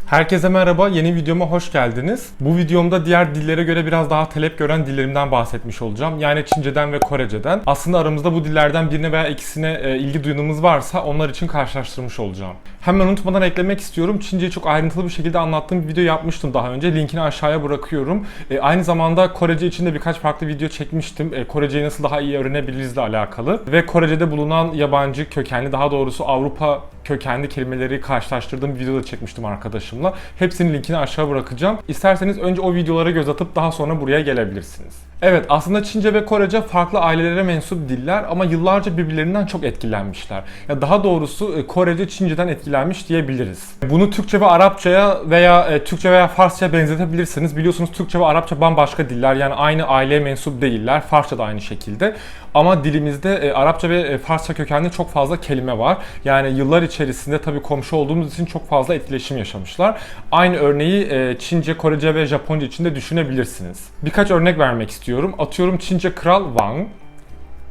Herkese merhaba, yeni videoma hoş geldiniz. Bu videomda diğer dillere göre biraz daha talep gören dillerimden bahsetmiş olacağım. Yani Çinceden ve Korece'den. Aslında aramızda bu dillerden birine veya ikisine ilgi duyduğumuz varsa onlar için karşılaştırmış olacağım. Hemen unutmadan eklemek istiyorum. Çince'yi çok ayrıntılı bir şekilde anlattığım bir video yapmıştım daha önce. Linkini aşağıya bırakıyorum. Aynı zamanda Korece için de birkaç farklı video çekmiştim. Korece'yi nasıl daha iyi öğrenebilirizle alakalı. Ve Korece'de bulunan yabancı kökenli, daha doğrusu Avrupa kökenli kelimeleri karşılaştırdığım bir video da çekmiştim arkadaşımla. Hepsinin linkini aşağı bırakacağım. İsterseniz önce o videolara göz atıp daha sonra buraya gelebilirsiniz. Evet, aslında Çince ve Korece farklı ailelere mensup diller ama yıllarca birbirlerinden çok etkilenmişler. Ya daha doğrusu Korece Çince'den etkilenmiş diyebiliriz. Bunu Türkçe ve Arapçaya veya Türkçe veya Farsça'ya benzetebilirsiniz. Biliyorsunuz Türkçe ve Arapça bambaşka diller. Yani aynı aileye mensup değiller. Farsça da aynı şekilde. Ama dilimizde Arapça ve Farsça kökenli çok fazla kelime var. Yani yıllar içerisinde tabii komşu olduğumuz için çok fazla etkileşim yaşamışlar. Aynı örneği Çince, Korece ve Japonca için de düşünebilirsiniz. Birkaç örnek vermek istiyorum. Atıyorum Çince kral Wang,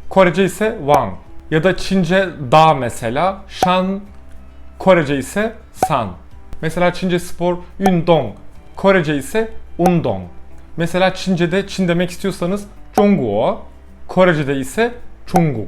Korece ise Wang. Ya da Çince dağ mesela Shan, Korece ise San. Mesela Çince spor Yundong, Korece ise Undong. Mesela Çince'de Çin demek istiyorsanız Zhongguo, Korece'de ise Chungguk.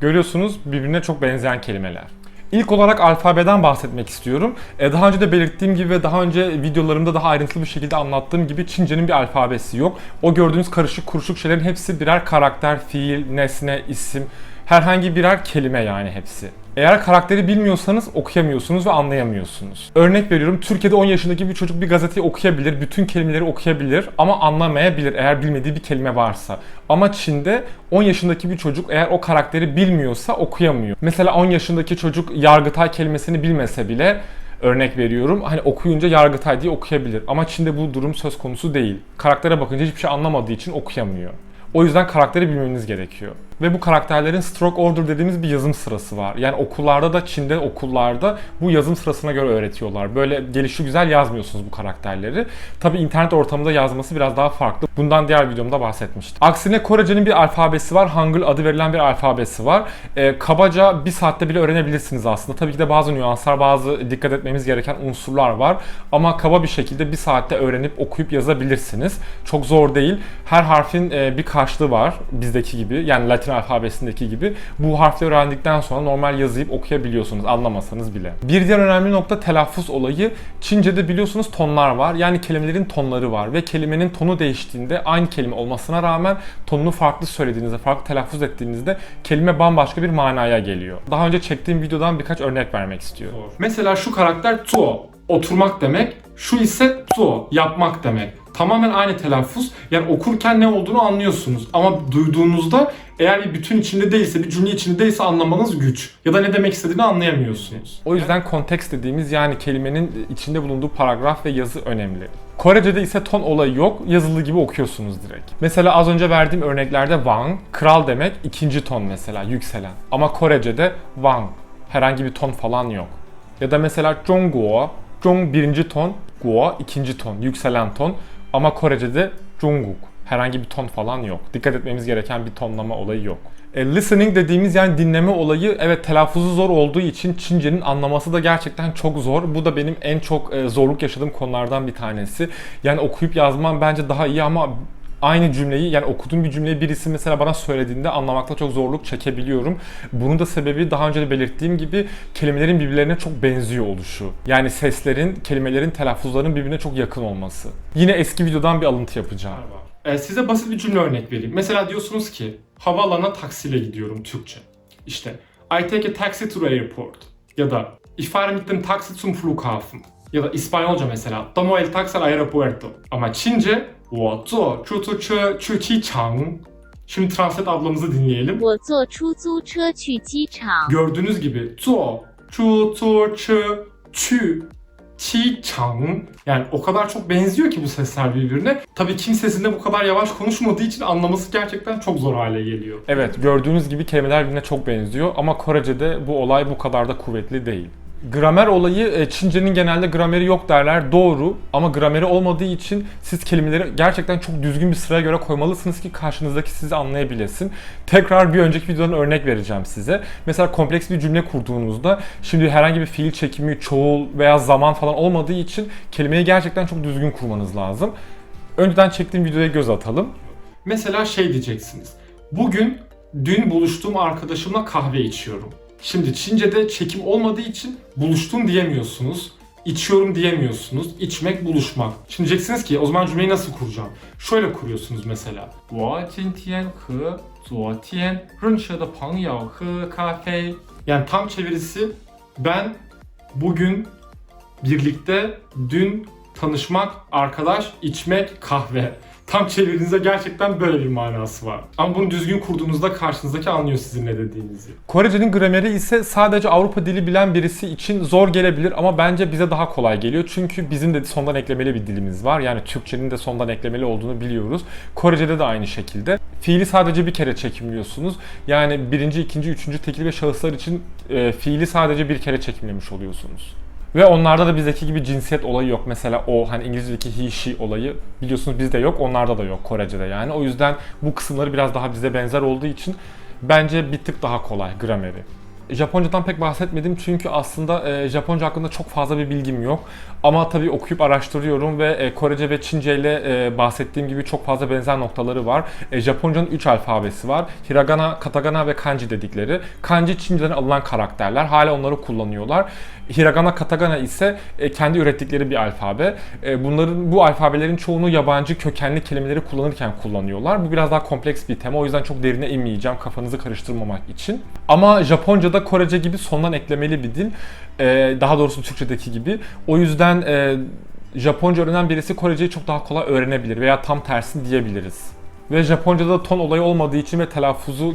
Görüyorsunuz birbirine çok benzeyen kelimeler. İlk olarak alfabeden bahsetmek istiyorum. Daha önce de belirttiğim gibi ve daha önce videolarımda daha ayrıntılı bir şekilde anlattığım gibi Çince'nin bir alfabesi yok. O gördüğünüz karışık kuruşuk şeylerin hepsi birer karakter, fiil, nesne, isim, herhangi birer kelime yani hepsi. Eğer karakteri bilmiyorsanız okuyamıyorsunuz ve anlayamıyorsunuz. Örnek veriyorum, Türkiye'de 10 yaşındaki bir çocuk bir gazeteyi okuyabilir, bütün kelimeleri okuyabilir ama anlamayabilir eğer bilmediği bir kelime varsa. Ama Çin'de 10 yaşındaki bir çocuk eğer o karakteri bilmiyorsa okuyamıyor. Mesela 10 yaşındaki çocuk Yargıtay kelimesini bilmese bile, örnek veriyorum, hani okuyunca Yargıtay diye okuyabilir. Ama Çin'de bu durum söz konusu değil. Karaktere bakınca hiçbir şey anlamadığı için okuyamıyor. O yüzden karakteri bilmeniz gerekiyor. Ve bu karakterlerin stroke order dediğimiz bir yazım sırası var. Yani okullarda da, Çin'de okullarda bu yazım sırasına göre öğretiyorlar. Böyle gelişigüzel yazmıyorsunuz bu karakterleri. Tabii internet ortamında yazması biraz daha farklı. Bundan diğer videomda bahsetmiştim. Aksine Korece'nin bir alfabesi var. Hangul adı verilen bir alfabesi var. Kabaca bir saatte bile öğrenebilirsiniz aslında. Tabii ki de bazı nüanslar, bazı dikkat etmemiz gereken unsurlar var. Ama kaba bir şekilde bir saatte öğrenip okuyup yazabilirsiniz. Çok zor değil. Her harfin bir karşılığı var bizdeki gibi. Yani Latin alfabesindeki gibi. Bu harfleri öğrendikten sonra normal yazıyıp okuyabiliyorsunuz anlamasanız bile. Bir diğer önemli nokta telaffuz olayı. Çince'de biliyorsunuz tonlar var. Yani kelimelerin tonları var ve kelimenin tonu değiştiğinde aynı kelime olmasına rağmen tonunu farklı söylediğinizde, farklı telaffuz ettiğinizde kelime bambaşka bir manaya geliyor. Daha önce çektiğim videodan birkaç örnek vermek istiyorum. Mesela şu karakter zuo, oturmak demek. Şu ise zuo, yapmak demek. Tamamen aynı telaffuz. Yani okurken ne olduğunu anlıyorsunuz. Ama duyduğunuzda eğer bir bütün içinde değilse, bir cümle içinde değilse anlamanız güç. Ya da ne demek istediğini anlayamıyorsunuz. O yüzden konteks dediğimiz, yani kelimenin içinde bulunduğu paragraf ve yazı önemli. Korece'de ise ton olayı yok. Yazılı gibi okuyorsunuz direkt. Mesela az önce verdiğim örneklerde Wang, kral demek, ikinci ton mesela, yükselen. Ama Korece'de Wang, herhangi bir ton falan yok. Ya da mesela Zhongguo, Zhong birinci ton, Guo ikinci ton, yükselen ton. Ama Korece'de Chungguk, herhangi bir ton falan yok. Dikkat etmemiz gereken bir tonlama olayı yok. Listening dediğimiz, yani dinleme olayı, evet telaffuzu zor olduğu için Çince'nin anlaması da gerçekten çok zor. Bu da benim en çok zorluk yaşadığım konulardan bir tanesi. Yani okuyup yazmam bence daha iyi ama aynı cümleyi, yani okuduğum bir cümleyi birisi mesela bana söylediğinde anlamakta çok zorluk çekebiliyorum. Bunun da sebebi daha önce de belirttiğim gibi kelimelerin birbirlerine çok benziyor oluşu. Yani seslerin, kelimelerin, telaffuzların birbirine çok yakın olması. Yine eski videodan bir alıntı yapacağım. Size basit bir cümle örnek vereyim. Mesela diyorsunuz ki havaalanına taksiyle gidiyorum Türkçe. İşte I take a taxi to the airport. Ya da ich fahre mit dem Taxi zum Flughafen. Ya da İspanyolca mesela tomo el taxi al aeropuerto. Ama Çince 我坐出租车去机场. Şimdi Translate ablamızı dinleyelim. 我坐出租车去机场。 Gördüğünüz gibi 坐出租车去机场. Yani o kadar çok benziyor ki bu sesler birbirine. Tabii kimsesinde bu kadar yavaş konuşmadığı için anlaması gerçekten çok zor hale geliyor. Evet, gördüğünüz gibi kelimeler birbirine çok benziyor ama Korece'de bu olay bu kadar da kuvvetli değil. Gramer olayı, Çince'nin genelde grameri yok derler. Doğru, ama grameri olmadığı için siz kelimeleri gerçekten çok düzgün bir sıraya göre koymalısınız ki karşınızdaki sizi anlayabilesin. Tekrar bir önceki videodan örnek vereceğim size. Mesela kompleks bir cümle kurduğunuzda şimdi herhangi bir fiil çekimi, çoğul veya zaman falan olmadığı için kelimeyi gerçekten çok düzgün kurmanız lazım. Önceden çektiğim videoya göz atalım. Mesela şey diyeceksiniz. Bugün dün buluştuğum arkadaşımla kahve içiyorum. Şimdi Çince'de çekim olmadığı için buluştum diyemiyorsunuz. İçiyorum diyemiyorsunuz. İçmek, buluşmak. Şimdi diyeceksiniz ki o zaman cümleyi nasıl kuracağım? Şöyle kuruyorsunuz mesela. 我今天和昨天认识的朋友喝咖啡. Yani tam çevirisi ben bugün birlikte, dün tanışmak, arkadaş, içmek, kahve. Tam çevirdiğinizde gerçekten böyle bir manası var. Ama bunu düzgün kurduğunuzda karşınızdaki anlıyor sizin ne dediğinizi. Korece'nin grameri ise sadece Avrupa dili bilen birisi için zor gelebilir ama bence bize daha kolay geliyor. Çünkü bizim de sondan eklemeli bir dilimiz var. Yani Türkçenin de sondan eklemeli olduğunu biliyoruz. Korece'de de aynı şekilde. Fiili sadece bir kere çekimliyorsunuz. Yani birinci, ikinci, üçüncü tekil ve şahıslar için fiili sadece bir kere çekimlemiş oluyorsunuz. Ve onlarda da bizdeki gibi cinsiyet olayı yok. Mesela o hani İngilizce'deki he, she olayı biliyorsunuz bizde yok, onlarda da yok Korece'de yani. O yüzden bu kısımları biraz daha bize benzer olduğu için bence bir tık daha kolay grameri. Japoncadan pek bahsetmedim çünkü aslında Japonca hakkında çok fazla bir bilgim yok. Ama tabii okuyup araştırıyorum ve Korece ve Çince ile bahsettiğim gibi çok fazla benzer noktaları var. Japonca'nın 3 alfabesi var. Hiragana, katakana ve kanji dedikleri. Kanji Çince'den alınan karakterler. Hala onları kullanıyorlar. Hiragana, katakana ise kendi ürettikleri bir alfabe. Bu alfabelerin çoğunu yabancı kökenli kelimeleri kullanırken kullanıyorlar. Bu biraz daha kompleks bir tema. O yüzden çok derine inmeyeceğim kafanızı karıştırmamak için. Ama Japonca'da Korece gibi sondan eklemeli bir dil. Daha doğrusu Türkçedeki gibi. O yüzden Japonca öğrenen birisi Koreceyi çok daha kolay öğrenebilir veya tam tersini diyebiliriz. Ve Japonca'da ton olayı olmadığı için ve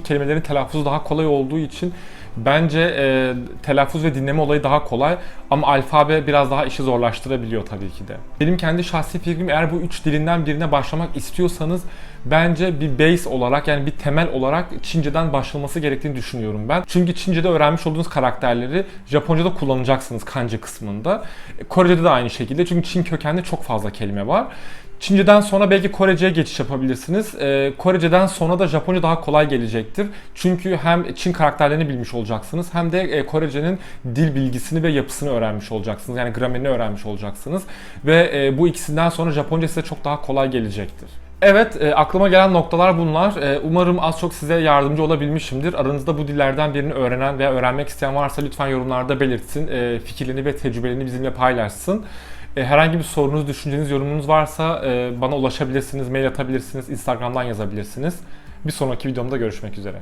kelimelerin telaffuzu daha kolay olduğu için bence telaffuz ve dinleme olayı daha kolay ama alfabe biraz daha işi zorlaştırabiliyor tabii ki de. Benim kendi şahsi fikrim, eğer bu üç dilinden birine başlamak istiyorsanız bence bir base olarak, yani bir temel olarak Çince'den başlaması gerektiğini düşünüyorum ben. Çünkü Çince'de öğrenmiş olduğunuz karakterleri Japonca'da kullanacaksınız kanji kısmında. Korece'de de aynı şekilde, çünkü Çin kökenli çok fazla kelime var. Çince'den sonra belki Korece'ye geçiş yapabilirsiniz. Korece'den sonra da Japonca daha kolay gelecektir. Çünkü hem Çin karakterlerini bilmiş olacaksınız hem de Korece'nin dil bilgisini ve yapısını öğrenmiş olacaksınız. Yani gramerini öğrenmiş olacaksınız. Ve bu ikisinden sonra Japonca size çok daha kolay gelecektir. Evet, aklıma gelen noktalar bunlar. Umarım az çok size yardımcı olabilmişimdir. Aranızda bu dillerden birini öğrenen veya öğrenmek isteyen varsa lütfen yorumlarda belirtsin. Fikirlerini ve tecrübelerini bizimle paylaşsın. Herhangi bir sorunuz, düşünceniz, yorumunuz varsa bana ulaşabilirsiniz, mail atabilirsiniz, Instagram'dan yazabilirsiniz. Bir sonraki videomda görüşmek üzere.